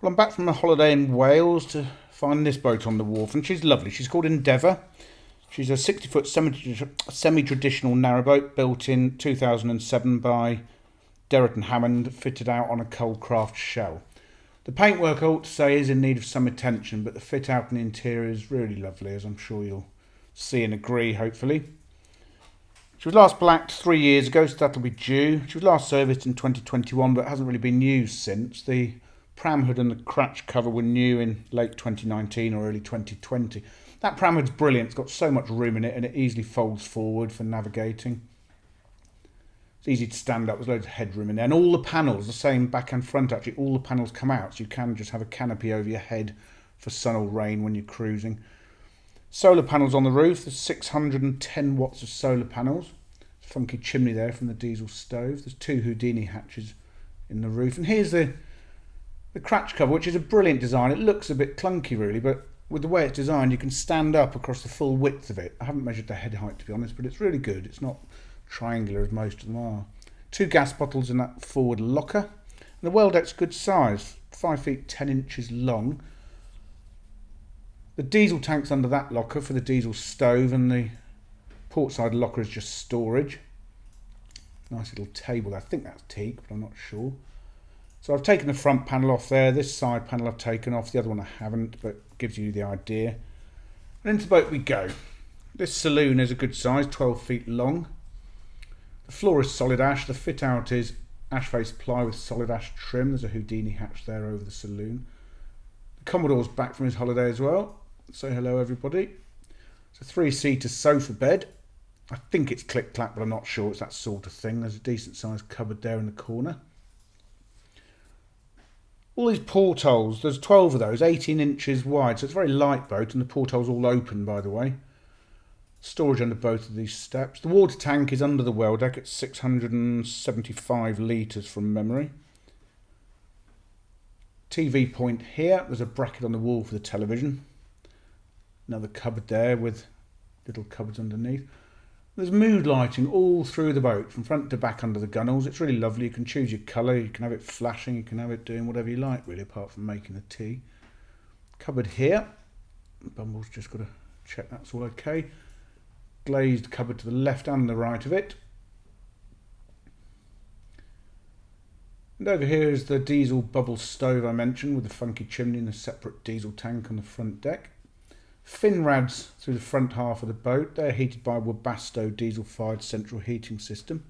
Well, I'm back from a holiday in Wales to find this boat on the wharf, and she's lovely. She's called Endeavour. She's a 60-foot semi-traditional narrowboat built in 2007 by Derrett and Hammond, fitted out on a Colecraft shell. The paintwork, I ought to say, is in need of some attention, but the fit out and the interior is really lovely, as I'm sure you'll see and agree, hopefully. She was last blacked 3 years ago, so that'll be due. She was last serviced in 2021, but hasn't really been used since. The pram hood and the Cratch cover were new in late 2019 or early 2020. That pram hood's brilliant. It's got so much room in it, and it easily folds forward for navigating. It's easy to stand up. There's loads of headroom in there, and all the panels, the same back and front actually, all the panels come out, so you can just have a canopy over your head for sun or rain when you're cruising. Solar panels on the roof. There's 610 watts of solar panels. Funky chimney there from the diesel stove. There's 2 Houdini hatches in the roof, and here's the Cratch cover, which is a brilliant design. It looks a bit clunky really, but with the way it's designed you can stand up across the full width of it. I haven't measured the head height to be honest, but it's really good. It's not triangular as most of them are. 2 gas bottles in that forward locker, and the well deck's good size, 5 feet 10 inches long. The diesel tank's under that locker for the diesel stove, and the port side locker is just storage. Nice little table. I think that's teak, but I'm not sure. So I've taken the front panel off there. This side panel I've taken off. The other one I haven't, but gives you the idea. And into the boat we go. This saloon is a good size, 12 feet long. The floor is solid ash. The fit out is ash face ply with solid ash trim. There's a Houdini hatch there over the saloon. The Commodore's back from his holiday as well. Say hello everybody. It's a 3-seater sofa bed. I think it's click-clack, but I'm not sure. It's that sort of thing. There's a decent sized cupboard there in the corner. All these portholes, there's 12 of those, 18 inches wide, so it's a very light boat, and the porthole's all open, by the way. Storage under both of these steps. The water tank is under the well deck at 675 litres from memory. TV point here. There's a bracket on the wall for the television. Another cupboard there with little cupboards underneath. There's mood lighting all through the boat, from front to back under the gunnels. It's really lovely. You can choose your colour, you can have it flashing, you can have it doing whatever you like really, apart from making the tea. Cupboard here. Bumble's just got to check that's all okay. Glazed cupboard to the left and the right of it. And over here is the diesel bubble stove I mentioned, with the funky chimney and a separate diesel tank on the front deck. Fin rads through the front half of the boat. They're heated by a Webasto diesel-fired central heating system.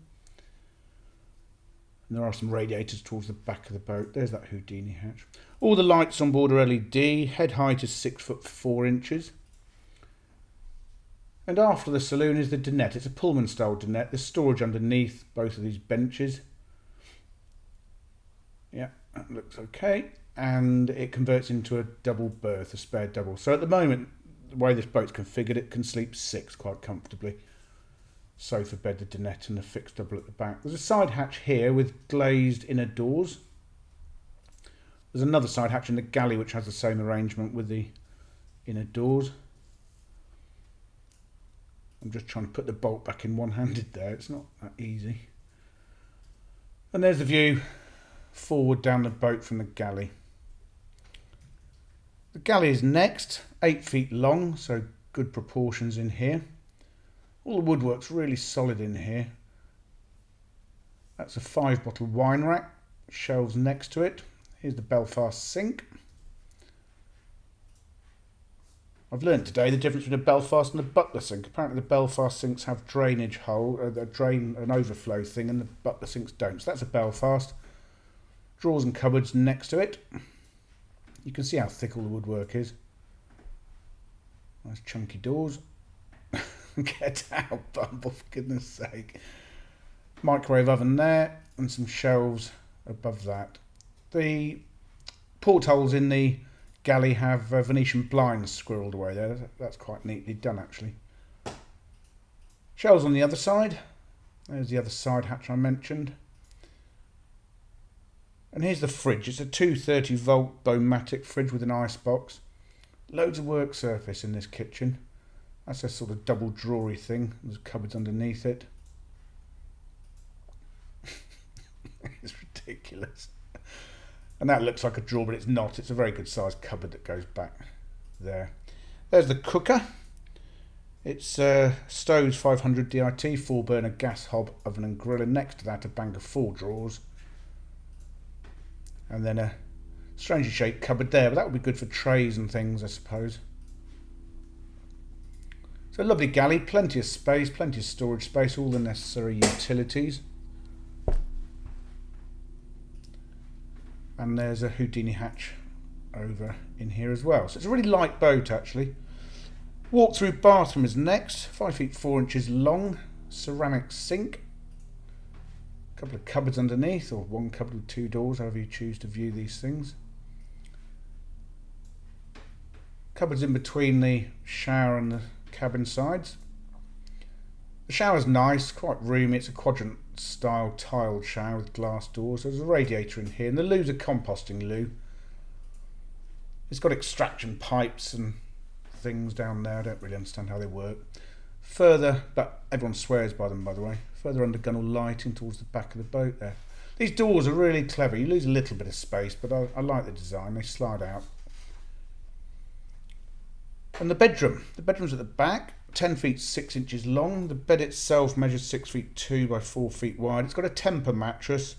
And there are some radiators towards the back of the boat. There's that Houdini hatch. All the lights on board are LED. Head height is 6 foot 4 inches. And after the saloon is the Dinette. It's a Pullman-style Dinette. There's storage underneath both of these benches. Yeah, that looks okay. And it converts into a double berth, a spare double. So at the moment, the way this boat's configured, it can sleep 6 quite comfortably. Sofa bed, the Dinette, and the fixed double at the back. There's a side hatch here with glazed inner doors. There's another side hatch in the galley which has the same arrangement with the inner doors. I'm just trying to put the bolt back in one-handed there. It's not that easy. And there's the view forward down the boat from the galley. The galley is next, 8 feet long, so good proportions in here. All the woodwork's really solid in here. That's a 5-bottle wine rack, shelves next to it. Here's the Belfast sink. I've learnt today the difference between a Belfast and a Butler sink. Apparently the Belfast sinks have drainage hole, an overflow thing, and the Butler sinks don't. So that's a Belfast. Drawers and cupboards next to it. You can see how thick all the woodwork is. Nice chunky doors. Get out, Bumble, for goodness sake. Microwave oven there, and some shelves above that. The portholes in the galley have Venetian blinds squirreled away there. That's quite neatly done actually. Shelves on the other side. There's the other side hatch I mentioned. And here's the fridge. It's a 230 volt Bomatic fridge with an ice box. Loads of work surface in this kitchen. That's a sort of double drawery thing. There's cupboards underneath it. It's ridiculous. And that looks like a drawer, but it's not. It's a very good sized cupboard that goes back there. There's the cooker. It's Stowe's 500 DIT, 4-burner gas hob, oven and grill, and next to that a bank of 4 drawers. And then a strangely shaped cupboard there, but that would be good for trays and things, I suppose. So a lovely galley, plenty of space, plenty of storage space, all the necessary utilities. And there's a Houdini hatch over in here as well. So it's a really light boat actually. Walk-through bathroom is next, 5 feet 4 inches long, ceramic sink, a couple of cupboards underneath, or one cupboard with 2 doors, however you choose to view these things. Cupboards in between the shower and the cabin sides. The shower's nice, quite roomy, it's a quadrant style tiled shower with glass doors. There's a radiator in here, and the loo's a composting loo. It's got extraction pipes and things down there. I don't really understand how they work. Further, but everyone swears by them by the way, further under gunnel lighting towards the back of the boat there. These doors are really clever. You lose a little bit of space, but I like the design. They slide out. And the bedroom's at the back, 10 feet 6 inches long. The bed itself measures 6 feet 2 by 4 feet wide. It's got a Temper mattress,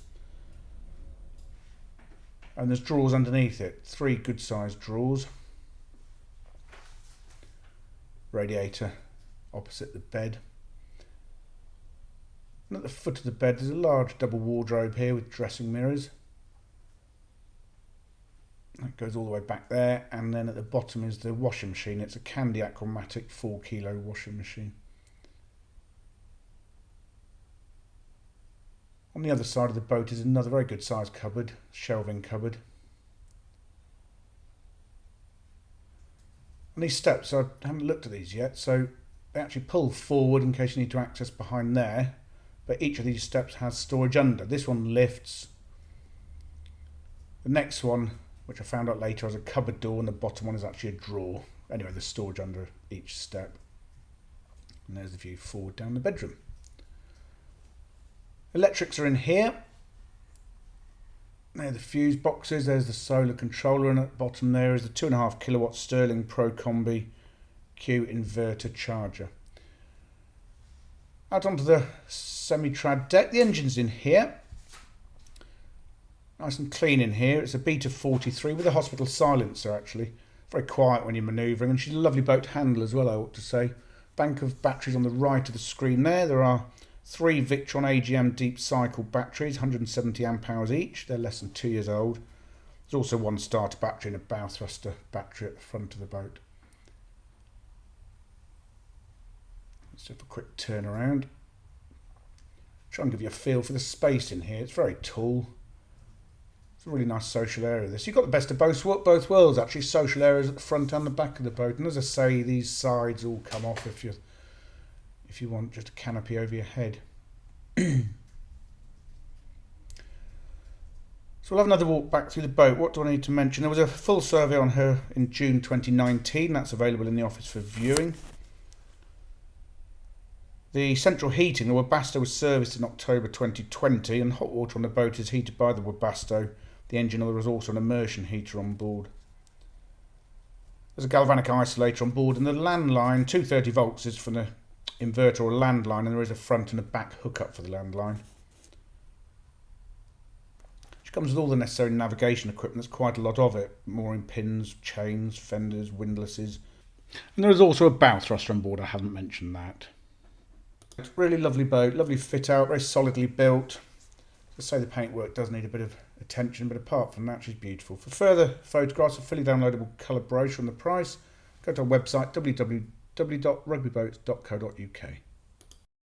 and there's drawers underneath it, 3 good sized drawers. Radiator opposite the bed. And at the foot of the bed there's a large double wardrobe here with dressing mirrors. That goes all the way back there, and then at the bottom is the washing machine. It's a Candy Achromatic 4 kilo washing machine. On the other side of the boat is another very good sized cupboard, shelving cupboard. And these steps, I haven't looked at these yet, so they actually pull forward in case you need to access behind there, but each of these steps has storage under. This one lifts. The next one, which I found out later, has a cupboard door, and the bottom one is actually a drawer. Anyway, there's storage under each step. And there's the view forward down the bedroom. Electrics are in here. There are the fuse boxes, there's the solar controller, and at the bottom there is the 2.5 kilowatt Sterling Pro Combi Q inverter charger. Out onto the semi-trad deck, the engine's in here. Nice and clean in here. It's a Beta 43 with a hospital silencer actually. Very quiet when you're manoeuvring, and she's a lovely boat to handle as well, I ought to say. Bank of batteries on the right of the screen there. There are 3 Victron AGM deep cycle batteries, 170 amp hours each. They're less than 2 years old. There's also one starter battery and a bow thruster battery at the front of the boat. Let's do a quick turn around. Try and give you a feel for the space in here. It's very tall. It's a really nice social area this. You've got the best of both worlds actually. Social areas at the front and the back of the boat. And as I say, these sides all come off if you want just a canopy over your head. So we'll have another walk back through the boat. What do I need to mention? There was a full survey on her in June 2019. That's available in the office for viewing. The central heating, the Webasto, was serviced in October 2020, and hot water on the boat is heated by the Webasto. The engine oil is also an immersion heater on board. There's a galvanic isolator on board, and the landline, 230 volts, is from the inverter or landline, and there is a front and a back hookup for the landline. She comes with all the necessary navigation equipment. There's quite a lot of it. Mooring pins, chains, fenders, windlasses. And there is also a bow thruster on board. I haven't mentioned that. It's a really lovely boat, lovely fit out, very solidly built. As I say, the paintwork does need a bit of attention, but apart from that, she's beautiful. For further photographs, a fully downloadable colour brochure and the price, go to our website www.rugbyboats.co.uk.